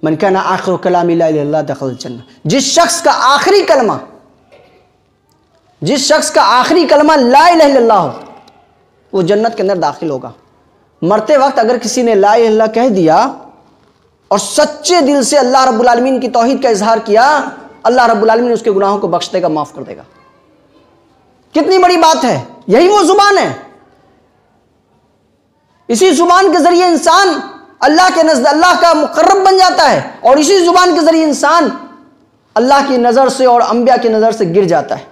मन काना आखिर कलामी ला इलाहा इल्लल्लाह दखल जन्नह, जिस शख्स का आखिरी कलमा ला इलाहा इल्लल्लाह हो वो जन्नत के अंदर दाखिल होगा। मरते वक्त अगर किसी ने ला इलाहा इल्लल्लाह कह दिया और सच्चे दिल से अल्लाह रब्बुल आलमीन की तौहीद का इजहार किया, अल्लाह रब्बुल आलमीन उसके गुनाहों को बख्श देगा, माफ कर देगा। कितनी बड़ी बात है, यही वो जुबान है। इसी जुबान के जरिए इंसान अल्लाह के नज़र अल्लाह का मुकर्रब बन जाता है और इसी जुबान के जरिए इंसान अल्लाह की नज़र से और अंबिया की नज़र से गिर जाता है।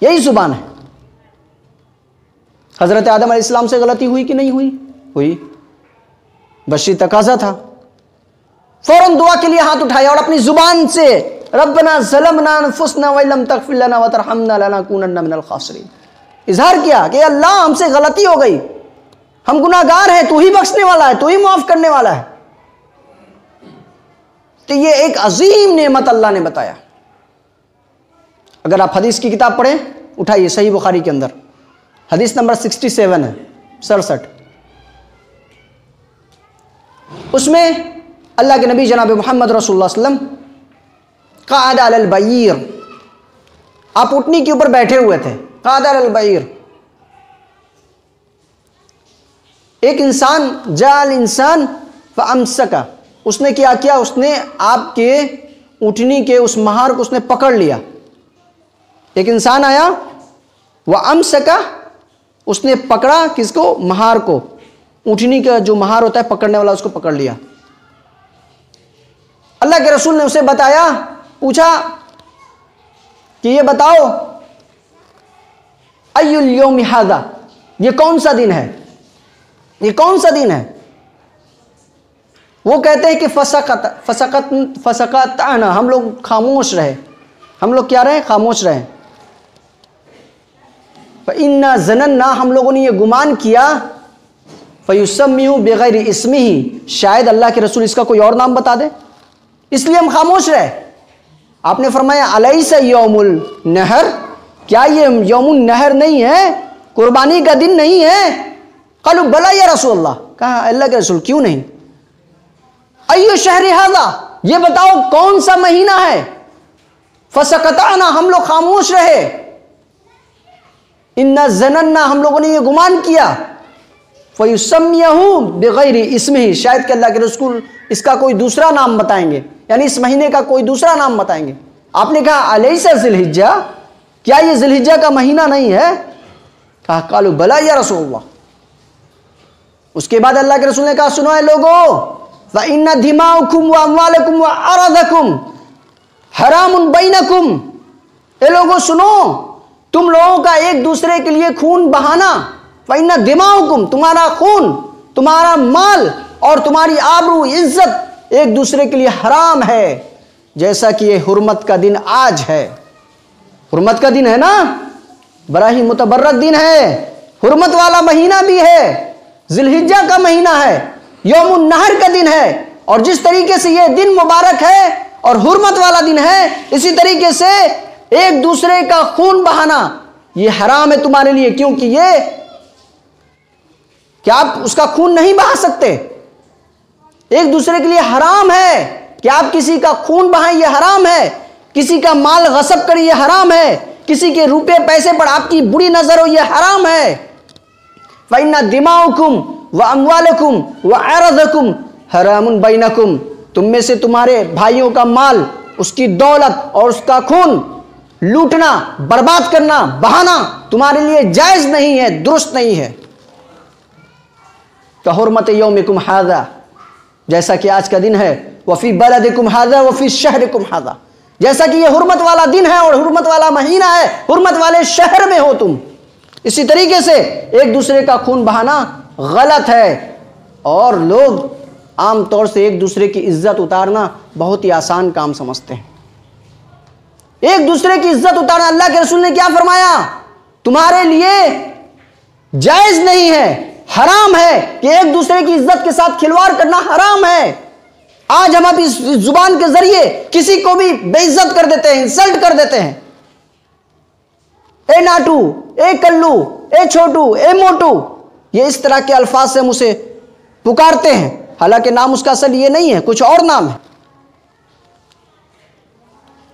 यही जुबान है। हजरत आदम अलैहिस्सलाम से गलती हुई कि नहीं हुई? हुई। बशरी तकाजा था, फौरन दुआ के लिए हाथ उठाया और अपनी जुबान से रब्बना ज़लमना अनफुसना व लम तग़फिर लना व तरहमना लनकूनन्ना मिनल खासिरीन इजहार किया कि अल्लाह हमसे गलती हो गई, हम गुनाहगार हैं, तू ही बख्शने वाला है, तू ही माफ करने वाला है। तो ये एक अजीम नेमत अल्लाह ने बताया। अगर आप हदीस की किताब पढ़ें, उठाइए सही बुखारी के अंदर हदीस नंबर 67 है, 67। उसमें अल्लाह के नबी जनाब मोहम्मद रसूलुल्लाह सल्लल्लाहु अलैहि वसल्लम क़ाद अलल बईर, आप ऊँटनी के ऊपर बैठे हुए थे। क़ाद अलल बईर, एक इंसान जाल इंसान फ़अमसका, उसने क्या किया, उसने आपके ऊँटनी के उस महार को उसने पकड़ लिया। एक इंसान आया, वह अमसका, उसने पकड़ा किसको? महार को। ऊँटनी का जो महार होता है पकड़ने वाला, उसको पकड़ लिया। अल्लाह के रसूल ने उसे बताया, पूछा कि ये बताओ अय्युल यौमि हाज़ा, ये कौन सा दिन है, ये कौन सा दिन है? वो कहते हैं कि फसकत आना, हम लोग खामोश रहे। हम लोग क्या रहे? खामोश रहे। इन्ना ज़नन्ना, हम लोगों ने ये गुमान किया, फ़युसम्मिहु बिग़ैरि इस्मिही, शायद अल्लाह के रसूल इसका कोई और नाम बता दे, इसलिए हम खामोश रहे। आपने फरमाया अलैसा यौमुल नहर, क्या ये यौमुल नहर नहीं है, कुर्बानी का दिन नहीं है? क़ालू बला या रसूलल्लाह, कहा अल्लाह के रसूल क्यों नहीं। अय्यु शहरि हाज़ा, ये बताओ कौन सा महीना है? फसकताना, हम लोग खामोश रहे। इन्ना ज़नन्ना, हम लोगों ने ये गुमान किया, फ़युसम्मिहु बिग़ैरि इस्मिही, शायद कि अल्लाह के रसूल इसका कोई दूसरा नाम बताएंगे, यानी इस महीने का कोई दूसरा नाम बताएंगे। आपने कहा अलैसा ज़िलहिज्जा, क्या ये ज़िलहिज्जा का महीना नहीं है? कहा क़ालू बला या रसूलल्लाह। उसके बाद अल्लाह के रसूल ने कहा, सुनो है लोगों, व इन्ना दिमाउकुम व अमवालकुम व अरदकुम हरामुन बैनकुम, ए लोगों सुनो, तुम लोगों का एक दूसरे के लिए खून बहाना, व इन्ना दिमाउकुम, तुम्हारा खून, तुम्हारा माल और तुम्हारी आबरू इज्जत एक दूसरे के लिए हराम है, जैसा कि ये हुर्मत का दिन आज है। हुर्मत का दिन है ना, बड़ा ही मुतबर्रक दिन है, हुर्मत वाला महीना भी है, ज़िलहिज्जा का महीना है, यौमुन नहर का दिन है। और जिस तरीके से ये दिन मुबारक है और हुर्मत वाला दिन है, इसी तरीके से एक दूसरे का खून बहाना ये हराम है तुम्हारे लिए, क्योंकि ये क्या आप उसका खून नहीं बहा सकते, एक दूसरे के लिए हराम है कि आप किसी का खून बहाएं, ये हराम है। किसी का माल गसब करें, ये हराम है। किसी के रुपए पैसे पर आपकी बुरी नजर हो, ये हराम है। फ़इन्ना दिमाउकुम व अमवालकुम व अरदकुम हरामुन बैनकुम, तुम में से तुम्हारे भाइयों का माल, उसकी दौलत और उसका खून लूटना, बर्बाद करना, बहाना तुम्हारे लिए जायज नहीं है, दुरुस्त नहीं है। का हुर्मत यौमिकुम हाज़ा, जैसा कि आज का दिन है, वफ़ी बलदिकुम हाज़ा वफ़ी शहरिकुम हाज़ा, जैसा कि ये हुर्मत वाला दिन है और हुर्मत वाला महीना है, हुर्मत वाले शहर में हो तुम। इसी तरीके से एक दूसरे का खून बहाना गलत है और लोग आम तौर से एक दूसरे की इज्जत उतारना बहुत ही आसान काम समझते हैं। एक दूसरे की इज्जत उतारना, अल्लाह के रसूल ने क्या फरमाया, तुम्हारे लिए जायज नहीं है, हराम है कि एक दूसरे की इज्जत के साथ खिलवाड़ करना हराम है। आज हम अब इस जुबान के जरिए किसी को भी बेइज्जत कर देते हैं, इंसल्ट कर देते हैं, ए नाटू, ए कल्लू, ए छोटू, ए मोटू, ये इस तरह के अल्फाज से हम उसे पुकारते हैं, हालांकि नाम उसका असल ये नहीं है, कुछ और नाम है।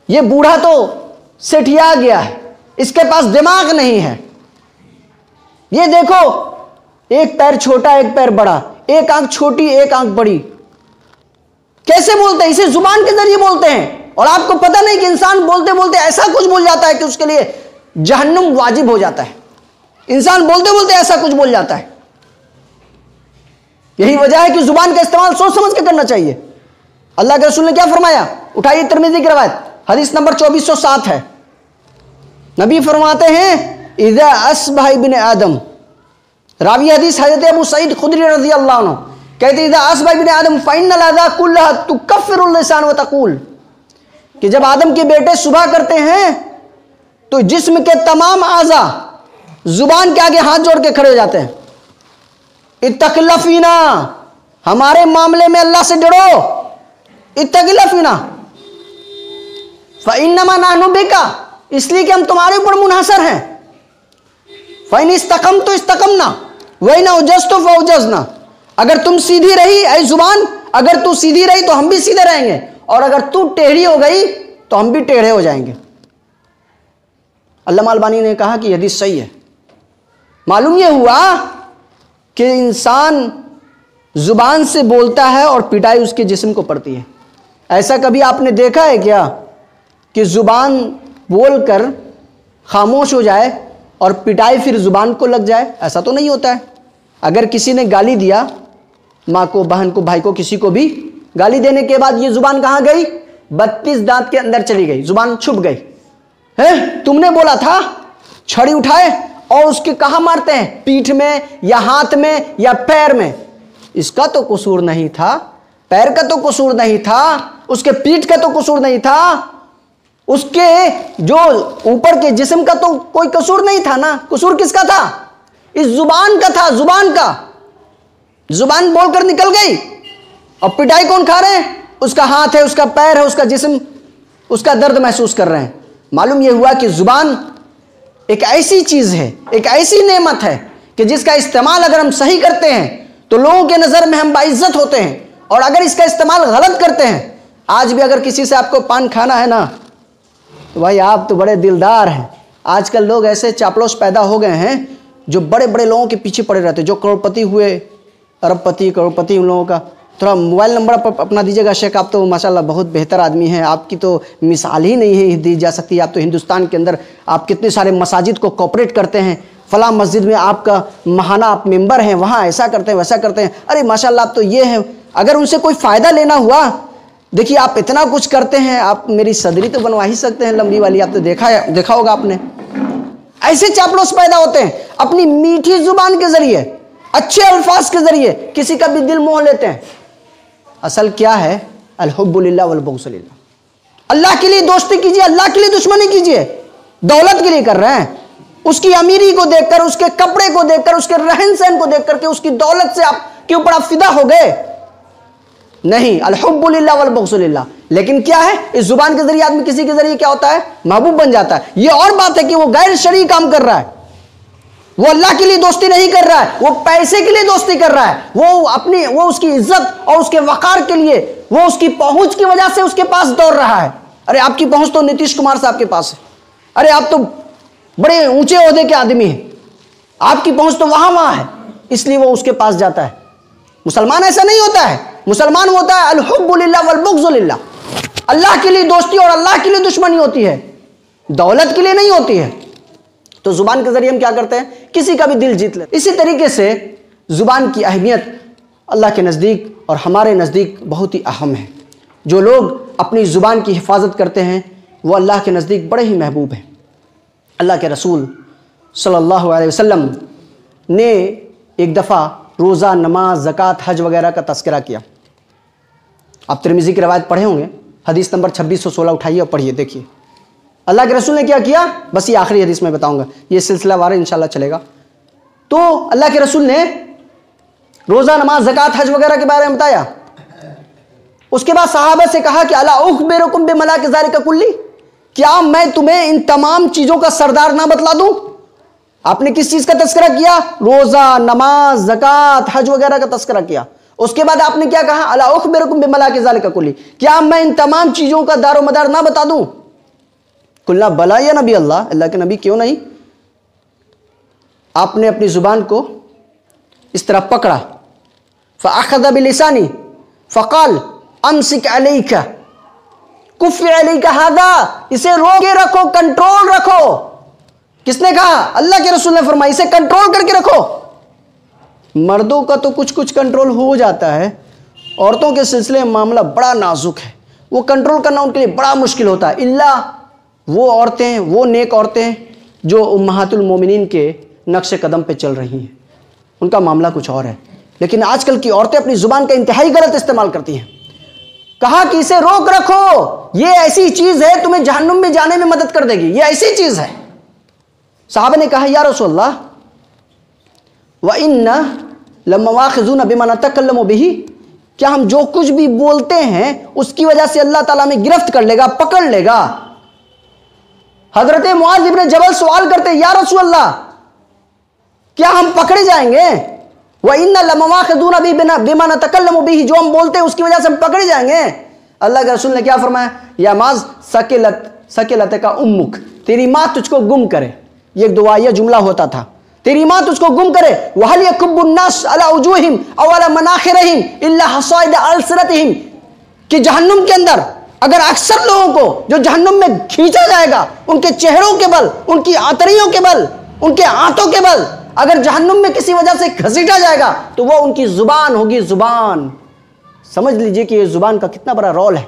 ये बूढ़ा तो सेठिया गया है, इसके पास दिमाग नहीं है। ये देखो, एक पैर छोटा एक पैर बड़ा, एक आंख छोटी एक आंख बड़ी, कैसे बोलते हैं? इसे जुबान के जरिए बोलते हैं। और आपको पता नहीं कि इंसान बोलते बोलते ऐसा कुछ बोल जाता है कि उसके लिए जहन्नुम वाजिब हो जाता है। इंसान बोलते बोलते ऐसा कुछ बोल जाता है। यही वजह है कि जुबान का इस्तेमाल सोच समझ के करना चाहिए। अल्लाह के रसूल ने क्या फरमाया? उठाइए तिरमिज़ी की रवायत, हदीस नंबर 2407 है। नबी फरमाते हैं, इज़ा अस्बह इब्न आदम, रावी हदीस हज़रत अबू सईद खुदरी रज़ी अल्लाह अन्हु कहते हैं, इज़ा अस्बह इब्न आदम फ़इन्नल अज़ा कुल्लहा तुकफ़िरुल लिसान व तक़ूल, कि जब आदम के बेटे सुबह करते हैं तो जिस्म के तमाम आज़ा जुबान के आगे हाथ जोड़ के खड़े हो जाते हैं। इत्तक़िल्ला फ़ीना, हमारे मामले में अल्लाह से डरो। इत्तक़िल्ला फ़ीना फ़इन्नमा नहनु बिका, इसलिए कि हम तुम्हारे ऊपर मुनहसर हैं। फ़इन इस्तक़म तो इस्तक़मना वइन औजज़तु फ़औजज़ना, अगर तुम सीधी रही ऐ जुबान, अगर तू सीधी रही तो हम भी सीधे रहेंगे, और अगर तू टेढ़ी हो गई तो हम भी टेढ़े हो जाएंगे। अल्लामा अलबानी ने कहा कि हदीस सही है। मालूम यह हुआ कि इंसान जुबान से बोलता है और पिटाई उसके जिस्म को पड़ती है। ऐसा कभी आपने देखा है क्या कि जुबान बोलकर खामोश हो जाए और पिटाई फिर जुबान को लग जाए? ऐसा तो नहीं होता है। अगर किसी ने गाली दिया, माँ को, बहन को, भाई को, किसी को भी गाली देने के बाद ये जुबान कहाँ गई? 32 दांत के अंदर चली गई, जुबान छुप गई। है, तुमने बोला था। छड़ी उठाए और उसके कहाँ मारते हैं? पीठ में या हाथ में या पैर में। इसका तो कसूर नहीं था, पैर का तो कसूर नहीं था, उसके पीठ का तो कसूर नहीं था, उसके जो ऊपर के जिस्म का तो कोई कसूर नहीं था ना। कसूर किसका था? इस जुबान का था, जुबान का। जुबान बोलकर निकल गई और पिटाई कौन खा रहे हैं? उसका हाथ है, उसका पैर है, उसका जिस्म, उसका दर्द महसूस कर रहे हैं। मालूम यह हुआ कि जुबान एक ऐसी चीज है, एक ऐसी नेमत है कि जिसका इस्तेमाल अगर हम सही करते हैं तो लोगों के नजर में हम बाइज्जत होते हैं, और अगर इसका इस्तेमाल गलत करते हैं, आज भी अगर किसी से आपको पान खाना है ना, तो भाई आप तो बड़े दिलदार हैं। आजकल लोग ऐसे चापलूस पैदा हो गए हैं जो बड़े बड़े लोगों के पीछे पड़े रहते हैं, जो करोड़पति हुए, अरबपति, करोड़पति, उन लोगों का। थोड़ा मोबाइल नंबर अपना दीजिएगा शेख, आप तो माशाल्लाह बहुत बेहतर आदमी हैं, आपकी तो मिसाल ही नहीं है दी जा सकती। आप तो हिंदुस्तान के अंदर आप कितने सारे मसाजिद को कोऑपरेट करते हैं, फला मस्जिद में आपका महाना आप मेंबर हैं, वहाँ ऐसा करते हैं वैसा करते हैं। अरे माशाल्लाह आप तो ये हैं। अगर उनसे कोई फ़ायदा लेना हुआ, देखिए आप इतना कुछ करते हैं, आप मेरी सदरी तो बनवा ही सकते हैं लंबी वाली, आप तो देखा होगा आपने। ऐसे चापलूस पैदा होते हैं, अपनी मीठी जुबान के जरिए, अच्छे अल्फाज के जरिए किसी का भी दिल मोह लेते हैं। असल क्या है? अल-हुब्बु लिल्लाह वल बुग़्ज़ु लिल्लाह। अल्लाह के लिए दोस्ती कीजिए, अल्लाह के लिए दुश्मनी कीजिए। दौलत के लिए कर रहे हैं, उसकी अमीरी को देखकर, उसके कपड़े को देखकर, उसके रहन सहन को देख करके, उसकी दौलत से आपके ऊपर आप फिदा हो गए? नहीं, अल-हुब्बु लिल्लाह वल बुग़्ज़ु लिल्लाह। लेकिन क्या है, इस जुबान के जरिए आदमी किसी के जरिए क्या होता है? महबूब बन जाता है। ये और बात है कि वो गैर शरई काम कर रहा है, वो अल्लाह के लिए दोस्ती नहीं कर रहा है, वो पैसे के लिए दोस्ती कर रहा है, वो उसकी इज्जत और उसके वकार के लिए, वो उसकी पहुंच की वजह से उसके पास दौड़ रहा है। अरे आपकी पहुंच तो नीतीश कुमार साहब के पास है, अरे आप तो बड़े ऊंचे ओहदे के आदमी हैं, आपकी पहुंच तो वहां है, इसलिए वो उसके पास जाता है। मुसलमान ऐसा नहीं होता है। मुसलमान होता है अल-हुब्बु लिल्लाह वल बुग़्ज़ु लिल्लाह। अल्लाह के लिए दोस्ती और अल्लाह के लिए दुश्मनी होती है, दौलत के लिए नहीं होती है। तो जुबान के जरिए हम क्या करते हैं? किसी का भी दिल जीत लेते। इसी तरीके से जुबान की अहमियत अल्लाह के नज़दीक और हमारे नज़दीक बहुत ही अहम है। जो लोग अपनी ज़ुबान की हिफाजत करते हैं वो अल्लाह के नज़दीक बड़े ही महबूब हैं। अल्लाह के रसूल सल्लल्लाहु अलैहि वसल्लम ने एक दफ़ा रोज़ा, नमाज, ज़कात, हज वगैरह का तज़किरा किया। आप तिरमिज़ी की रवायत पढ़े होंगे, हदीस नंबर 2616 उठाइए और पढ़िए। देखिए अल्लाह के रसूल ने क्या किया, बस ये आखिरी हदीस में बताऊंगा, ये सिलसिला वार इंशाल्लाह चलेगा। तो अल्लाह के रसूल ने रोज़ा, नमाज, ज़कात, हज वगैरह के बारे में बताया। उसके बाद सहाबा से कहा कि अला उख़बिरुकुम बिमलाक ज़ालिका कुल्ली, क्या मैं तुम्हें इन तमाम चीजों का सरदार ना बतला दूं? आपने किस चीज का तस्करा किया? रोजा, नमाज, ज़कात, हज वगैरह का तस्करा किया। उसके बाद आपने क्या कहा? अला उखबिरुकुम बिमलाकि ज़ालिका कुल्ली, क्या मैं इन तमाम चीजों का दारो मदार ना बता दूं? कुल्ला बला या नबी अल्लाह, अल्लाह के नबी क्यों नहीं। आपने अपनी जुबान को इस तरह पकड़ा, फ़अख़ज़ बिलिसानी फ़क़ाल अमसिक अलैका कुफ़्फ़ि अलैका हाज़ा, इसे रोके रखो, कंट्रोल रखो। किसने कहा? अल्लाह के रसूल ने फरमाया इसे कंट्रोल करके रखो। मर्दों का तो कुछ कुछ कंट्रोल हो जाता है, औरतों के सिलसिले में मामला बड़ा नाजुक है, वो कंट्रोल करना उनके लिए बड़ा मुश्किल होता है। इल्ला वो औरतें, वो नेक औरतें जो उम्महातुल मोमिनीन के नक्शे कदम पे चल रही हैं, उनका मामला कुछ और है। लेकिन आजकल की औरतें अपनी जुबान का इंतहाई गलत इस्तेमाल करती हैं। कहा कि इसे रोक रखो, ये ऐसी चीज है तुम्हें जहन्नुम में जाने में मदद कर देगी, ये ऐसी चीज है। साहबा ने कहा या रसूलल्लाह व इन्ना लमवाखिज़ून बिमा नतकल्लमु बिही, क्या हम जो कुछ भी बोलते हैं उसकी वजह से अल्लाह ताला हमें गिरफ्त कर लेगा, पकड़ लेगा? हजरत मुआज़ इब्न जबल सवाल करते या रसूलल्लाह क्या हम पकड़े जाएंगे? व इन्ना लमवाखिज़ून बिमा नतकल्लमु बिही, जो हम बोलते हैं उसकी वजह से हम पकड़े जाएंगे। अल्लाह के रसूल ने क्या फरमाया? या माज सकिलत का उम्मुक, तेरी माँ तुझको गुम करे। ये एक दुआया जुमला होता था, तेरी माँ तुझको गुम करे। वहल यकुब्बुन नास अला वजूहिम अव अला मनाखिरहिम इल्ला हसाइद अलसनतिहिम, कि जहन्नुम के अंदर अगर अक्सर लोगों को जो जहन्नुम में खींचा जाएगा उनके चेहरों के बल, उनकी आंतड़ियों के बल, उनके आंतों के बल, अगर जहन्नुम में किसी वजह से घसीटा जाएगा तो वो उनकी जुबान होगी। जुबान, समझ लीजिए कि ये जुबान का कितना बड़ा रोल है।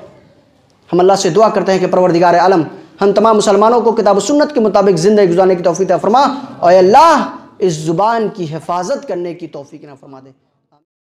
हम अल्लाह से दुआ करते हैं कि परवरदिगार आलम हम तमाम मुसलमानों को किताब सुन्नत के मुताबिक ज़िंदगी गुजारने की तौफीक अता फरमा, और अल्लाह इस जुबान की हिफाजत करने की तौफीक ना फरमा दे।